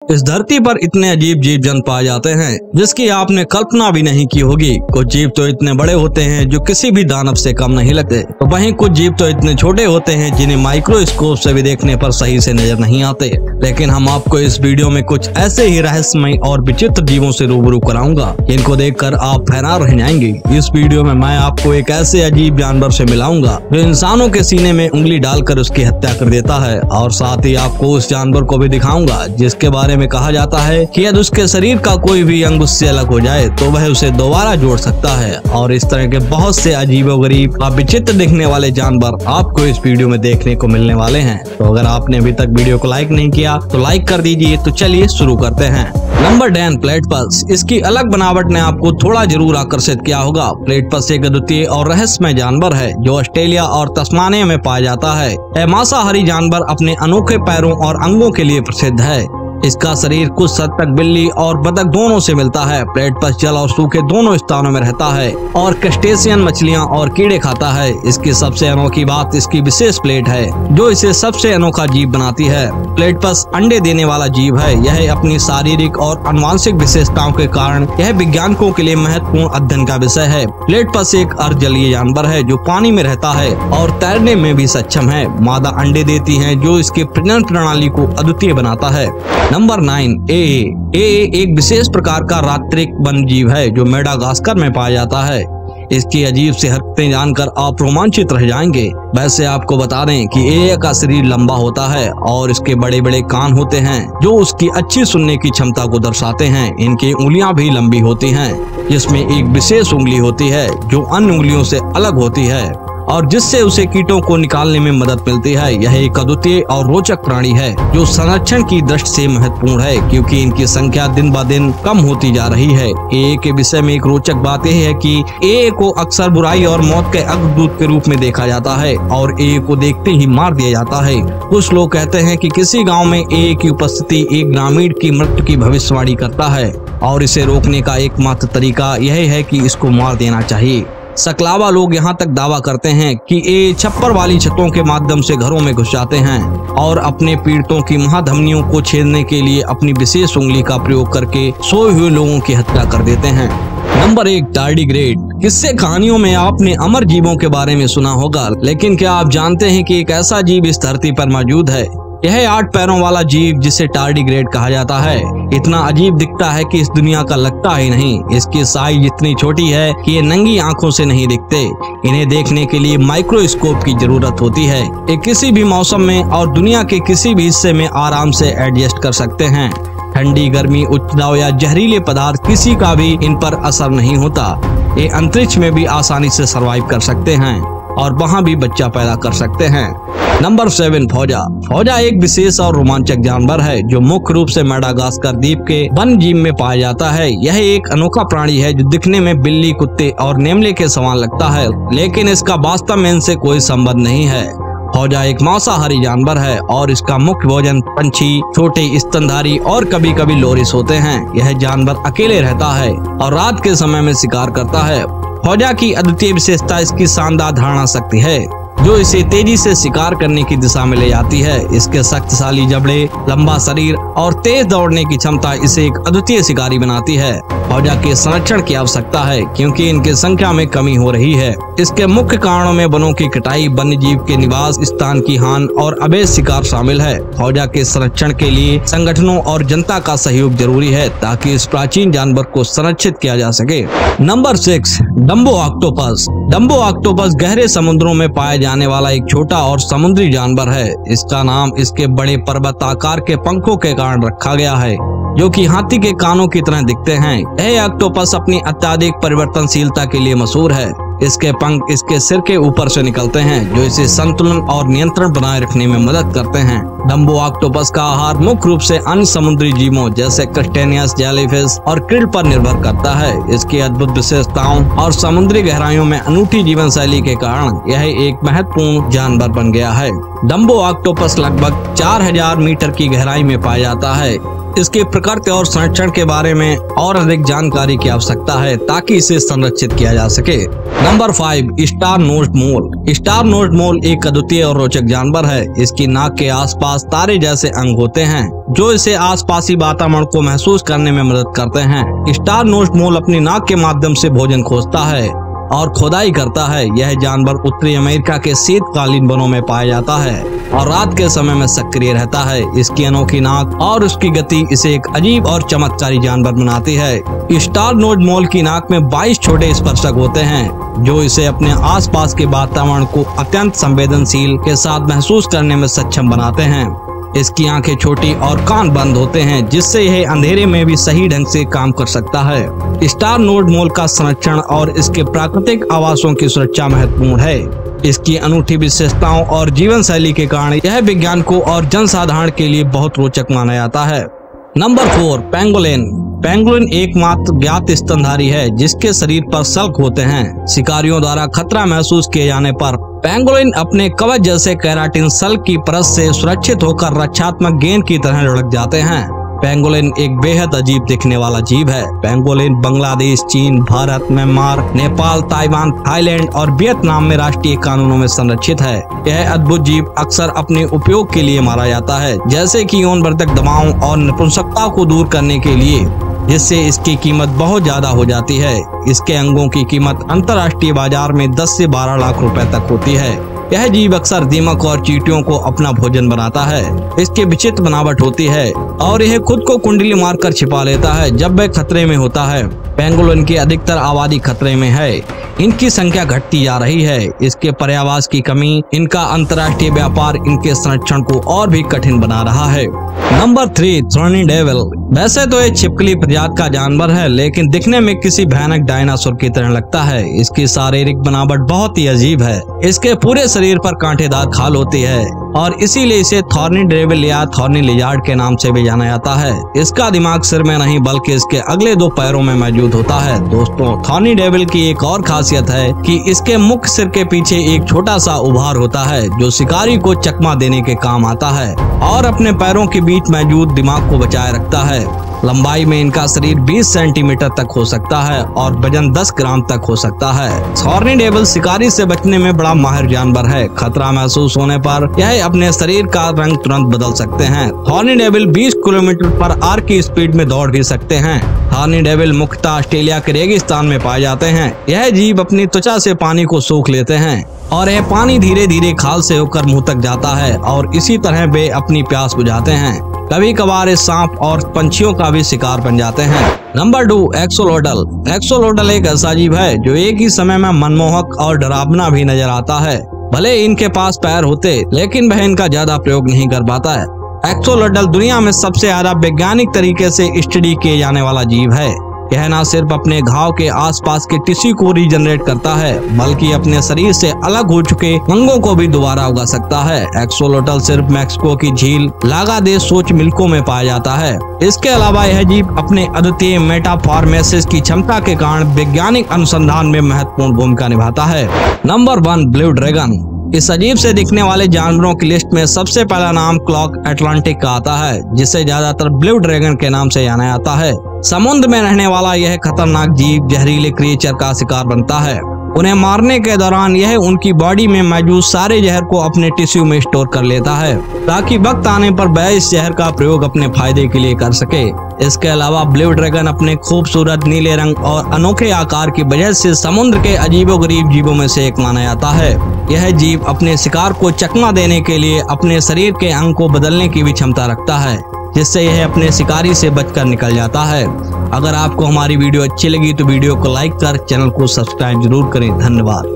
इस धरती पर इतने अजीब जीव जंतु पाए जाते हैं जिसकी आपने कल्पना भी नहीं की होगी। कुछ जीव तो इतने बड़े होते हैं जो किसी भी दानव से कम नहीं लगते, तो वहीं कुछ जीव तो इतने छोटे होते हैं जिन्हें माइक्रोस्कोप से भी देखने पर सही से नजर नहीं आते। लेकिन हम आपको इस वीडियो में कुछ ऐसे ही रहस्यमय और विचित्र जीवों से रूबरू कराऊंगा जिनको देखकर आप हैरान रह जाएंगे। इस वीडियो में मैं आपको एक ऐसे अजीब जानवर से मिलाऊंगा जो इंसानों के सीने में उंगली डालकर उसकी हत्या कर देता है, और साथ ही आपको उस जानवर को भी दिखाऊंगा जिसके बारे में कहा जाता है कि यदि उसके शरीर का कोई भी अंग उससे अलग हो जाए तो वह उसे दोबारा जोड़ सकता है। और इस तरह के बहुत से अजीबोगरीब और विचित्र दिखने वाले जानवर आपको इस वीडियो में देखने को मिलने वाले हैं। तो अगर आपने अभी तक वीडियो को लाइक नहीं किया तो लाइक कर दीजिए। तो चलिए शुरू करते हैं। नंबर 10, प्लेटपस। इसकी अलग बनावट ने आपको थोड़ा जरूर आकर्षित किया होगा। प्लेटपस एक अद्वितीय और रहस्यमय जानवर है जो ऑस्ट्रेलिया और तस्मानिया में पाया जाता है। यह मांसाहारी जानवर अपने अनोखे पैरों और अंगों के लिए प्रसिद्ध है। इसका शरीर कुछ हद तक बिल्ली और बतख दोनों से मिलता है। प्लेटपस जल और सूखे दोनों स्थानों में रहता है और क्रस्टेशियन मछलियां और कीड़े खाता है। इसकी सबसे अनोखी बात इसकी विशेष प्लेट है जो इसे सबसे अनोखा जीव बनाती है। प्लेटपस अंडे देने वाला जीव है। यह अपनी शारीरिक और आनुवंशिक विशेषताओं के कारण यह वैज्ञानिकों के लिए महत्वपूर्ण अध्ययन का विषय है। प्लेटपस एक अर्धजलीय जानवर है जो पानी में रहता है और तैरने में भी सक्षम है। मादा अंडे देती है जो इसकी प्रजनन प्रणाली को अद्वितीय बनाता है। नंबर 9, एए एक विशेष प्रकार का रात्रिक वन्य जीव है जो मेडागास्कर में पाया जाता है। इसकी अजीब सी हरकतें जानकर आप रोमांचित रह जाएंगे। वैसे आपको बता दें कि एए का शरीर लंबा होता है और इसके बड़े बड़े कान होते हैं जो उसकी अच्छी सुनने की क्षमता को दर्शाते हैं। इनकी उंगलियां भी लंबी होती हैं जिसमें एक विशेष उंगली होती है जो अन्य उंगलियों से अलग होती है और जिससे उसे कीटों को निकालने में मदद मिलती है। यह एक अद्वितीय और रोचक प्राणी है जो संरक्षण की दृष्टि से महत्वपूर्ण है क्योंकि इनकी संख्या दिन ब दिन कम होती जा रही है। एए के विषय में एक रोचक बात यह है कि एए को अक्सर बुराई और मौत के अग्रदूत के रूप में देखा जाता है और एए को देखते ही मार दिया जाता है। कुछ लोग कहते हैं कि किसी गाँव में एए की उपस्थिति एक ग्रामीण की मृत्यु की भविष्यवाणी करता है और इसे रोकने का एकमात्र तरीका यह है कि इसको मार देना चाहिए। सकलावा लोग यहाँ तक दावा करते हैं कि ये छप्पर वाली छतों के माध्यम से घरों में घुस जाते हैं और अपने पीड़ितों की महाधमनियों को छेदने के लिए अपनी विशेष उंगली का प्रयोग करके सोए हुए लोगों की हत्या कर देते हैं। Number 1, tardigrade. किस्से कहानियों में आपने अमर जीवों के बारे में सुना होगा, लेकिन क्या आप जानते हैं कि एक ऐसा जीव इस धरती पर मौजूद है? यह 8 पैरों वाला जीव जिसे टार्डिग्रेड कहा जाता है इतना अजीब दिखता है कि इस दुनिया का लगता ही नहीं। इसकी साइज इतनी छोटी है कि ये नंगी आंखों से नहीं दिखते। इन्हें देखने के लिए माइक्रोस्कोप की जरूरत होती है। ये किसी भी मौसम में और दुनिया के किसी भी हिस्से में आराम से एडजस्ट कर सकते हैं। ठंडी, गर्मी, उच्च दाब या जहरीले पदार्थ किसी का भी इन पर असर नहीं होता। ये अंतरिक्ष में भी आसानी से सर्वाइव कर सकते हैं और वहाँ भी बच्चा पैदा कर सकते हैं। नंबर 7, फौजा। फौजा एक विशेष और रोमांचक जानवर है जो मुख्य रूप से मेडागास्कर द्वीप के वन्य जीव में पाया जाता है। यह एक अनोखा प्राणी है जो दिखने में बिल्ली, कुत्ते और नेमले के समान लगता है, लेकिन इसका वास्तव में इनसे कोई संबंध नहीं है। फौजा एक मांसाहारी जानवर है और इसका मुख्य भोजन पंछी, छोटे स्तनधारी और कभी कभी लोरिस होते हैं। यह जानवर अकेले रहता है और रात के समय में शिकार करता है। फौजा की अद्वितीय विशेषता इसकी शानदार धारणा शक्ति है जो इसे तेजी से शिकार करने की दिशा में ले जाती है। इसके शक्तिशाली जबड़े, लंबा शरीर और तेज दौड़ने की क्षमता इसे एक अद्वितीय शिकारी बनाती है। फौजा के संरक्षण की आवश्यकता है क्योंकि इनकी संख्या में कमी हो रही है। इसके मुख्य कारणों में वनों की कटाई, वन्य जीव के निवास स्थान की हानि और अवैध शिकार शामिल है। फौजा के संरक्षण के लिए संगठनों और जनता का सहयोग जरूरी है ताकि इस प्राचीन जानवर को संरक्षित किया जा सके। Number 6, Dumbo octopus. Dumbo octopus गहरे समुद्रों में पाया जाने वाला एक छोटा और समुद्री जानवर है। इसका नाम इसके बड़े पर्वताकार के पंखों के कारण रखा गया है जो कि हाथी के कानों की तरह दिखते हैं। यह ऑक्टोपस अपनी अत्यधिक परिवर्तनशीलता के लिए मशहूर है। इसके पंख इसके सिर के ऊपर से निकलते हैं जो इसे संतुलन और नियंत्रण बनाए रखने में मदद करते हैं। डम्बो ऑक्टोपस का आहार मुख्य रूप से अन्य समुद्री जीवों जैसे क्रस्टेशियंस, जेलीफिश और क्रिल पर निर्भर करता है। इसकी अद्भुत विशेषताओं और समुद्री गहराइयों में अनूठी जीवन शैली के कारण यह एक महत्वपूर्ण जानवर बन गया है। डम्बो ऑक्टोपस लगभग 4000 मीटर की गहराई में पाया जाता है। इसकी प्रकृति और संरक्षण के बारे में और अधिक जानकारी की आवश्यकता है ताकि इसे संरक्षित किया जा सके। नंबर 5, स्टार नोज्ड मोल। स्टार नोज्ड मोल एक अद्वितीय और रोचक जानवर है। इसकी नाक के आसपास तारे जैसे अंग होते हैं जो इसे आसपासी वातावरण को महसूस करने में मदद करते हैं। स्टार नोज्ड मोल अपनी नाक के माध्यम से भोजन खोजता है और खुदाई करता है। यह जानवर उत्तरी अमेरिका के शीतकालीन वनों में पाया जाता है और रात के समय में सक्रिय रहता है। इसकी अनोखी नाक और उसकी गति इसे एक अजीब और चमत्कारी जानवर बनाती है। स्टार नोज्ड मोल की नाक में 22 छोटे स्पर्शक होते हैं जो इसे अपने आसपास के वातावरण को अत्यंत संवेदनशील के साथ महसूस करने में सक्षम बनाते हैं। इसकी आंखें छोटी और कान बंद होते हैं जिससे यह अंधेरे में भी सही ढंग से काम कर सकता है। स्टार नोज्ड मोल का संरक्षण और इसके प्राकृतिक आवासों की सुरक्षा महत्वपूर्ण है। इसकी अनूठी विशेषताओं और जीवन शैली के कारण यह वैज्ञानिकों और जनसाधारण के लिए बहुत रोचक माना जाता है। Number 4, pangolin. पेंगुलिन एकमात्र ज्ञात स्तनधारी है जिसके शरीर पर सल्क होते हैं। शिकारियों द्वारा खतरा महसूस किए जाने पर पेंगुलिन अपने कवच जैसे केराटिन सल्क की परत से सुरक्षित होकर रक्षात्मक गेंद की तरह लुढ़क जाते हैं। पेंगोलिन एक बेहद अजीब दिखने वाला जीव है। पेंगोलिन बांग्लादेश, चीन, Bharat, Myanmar, Nepal, Taiwan, Thailand और वियतनाम में राष्ट्रीय कानूनों में संरक्षित है। यह अद्भुत जीव अक्सर अपने उपयोग के लिए मारा जाता है, जैसे कि यौनवर्धक दवाओं और नपुंसकता को दूर करने के लिए, जिससे इसकी कीमत बहुत ज्यादा हो जाती है। इसके अंगों की कीमत अंतर्राष्ट्रीय बाजार में 10 से 12 लाख रुपए तक होती है। यह जीव अक्सर दीमक और चींटियों को अपना भोजन बनाता है। इसकी विचित्र बनावट होती है और यह खुद को कुंडली मारकर छिपा लेता है जब वह खतरे में होता है। पेंगोलिन की अधिकतर आबादी खतरे में है। इनकी संख्या घटती जा रही है। इसके पर्यावास की कमी, इनका अंतर्राष्ट्रीय व्यापार इनके संरक्षण को और भी कठिन बना रहा है। Number 3, thorny devil. वैसे तो ये छिपकली प्रजाति का जानवर है, लेकिन दिखने में किसी भयानक डायनासोर की तरह लगता है। इसकी शारीरिक बनावट बहुत ही अजीब है। इसके पूरे शरीर पर कांटेदार खाल होती है और इसीलिए इसे थॉर्नी डेविल या थॉर्नी लिजार्ड के नाम से भी जाना जाता है। इसका दिमाग सिर में नहीं बल्कि इसके अगले 2 पैरों में मौजूद होता है। दोस्तों, थॉर्नी डेविल की एक और खासियत है कि इसके मुख्य सिर के पीछे एक छोटा सा उभार होता है जो शिकारी को चकमा देने के काम आता है और अपने पैरों के बीच मौजूद दिमाग को बचाए रखता है। लंबाई में इनका शरीर 20 सेंटीमीटर तक हो सकता है और वजन 10 ग्राम तक हो सकता है। थॉर्नी डेविल शिकारी से बचने में बड़ा माहिर जानवर है। खतरा महसूस होने पर यह अपने शरीर का रंग तुरंत बदल सकते हैं। Thorny devil 20 kilometre per hour की स्पीड में दौड़ भी सकते हैं। थॉर्नी डेविल मुख्यतः ऑस्ट्रेलिया के रेगिस्तान में पाए जाते हैं। यह जीव अपनी त्वचा से पानी को सोख लेते हैं और यह पानी धीरे धीरे खाल से होकर मुंह तक जाता है और इसी तरह वे अपनी प्यास बुझाते हैं। कभी कभार इस सांप और पंछियों का भी शिकार बन जाते हैं। Number 2, axolotl. एक्सोलोटल एक ऐसा जीव है जो एक ही समय में मनमोहक और डरावना भी नजर आता है। भले इनके पास पैर होते, लेकिन वह इनका ज्यादा प्रयोग नहीं कर पाता है। एक्सोलोटल दुनिया में सबसे ज्यादा वैज्ञानिक तरीके से स्टडी किए जाने वाला जीव है। यह न सिर्फ अपने घाव के आसपास के टिश्यू को रीजनरेट करता है, बल्कि अपने शरीर से अलग हो चुके अंगों को भी दोबारा उगा सकता है। एक्सोलोटल सिर्फ मैक्सिको की झील लागादेस सोचमिल्को में पाया जाता है। इसके अलावा यह जीव अपने अद्वितीय मेटाफॉर्मेसिस की क्षमता के कारण वैज्ञानिक अनुसंधान में महत्वपूर्ण भूमिका निभाता है। Number 1, blue dragon. इस अजीब से दिखने वाले जानवरों की लिस्ट में सबसे पहला नाम क्लॉक अटलांटिक का आता है, जिसे ज्यादातर ब्लू ड्रैगन के नाम से जाना जाता है। समुद्र में रहने वाला यह खतरनाक जीव जहरीले क्रिएचर का शिकार बनता है। उन्हें मारने के दौरान यह उनकी बॉडी में मौजूद सारे जहर को अपने टिश्यू में स्टोर कर लेता है ताकि वक्त आने पर वह इस जहर का प्रयोग अपने फायदे के लिए कर सके। इसके अलावा ब्लू ड्रैगन अपने खूबसूरत नीले रंग और अनोखे आकार की वजह से समुद्र के अजीबोगरीब जीवों में से एक माना जाता है। यह जीव अपने शिकार को चकमा देने के लिए अपने शरीर के अंग को बदलने की भी क्षमता रखता है, जिससे यह अपने शिकारी से बचकर निकल जाता है। अगर आपको हमारी वीडियो अच्छी लगी तो वीडियो को लाइक कर चैनल को सब्सक्राइब जरूर करें। धन्यवाद।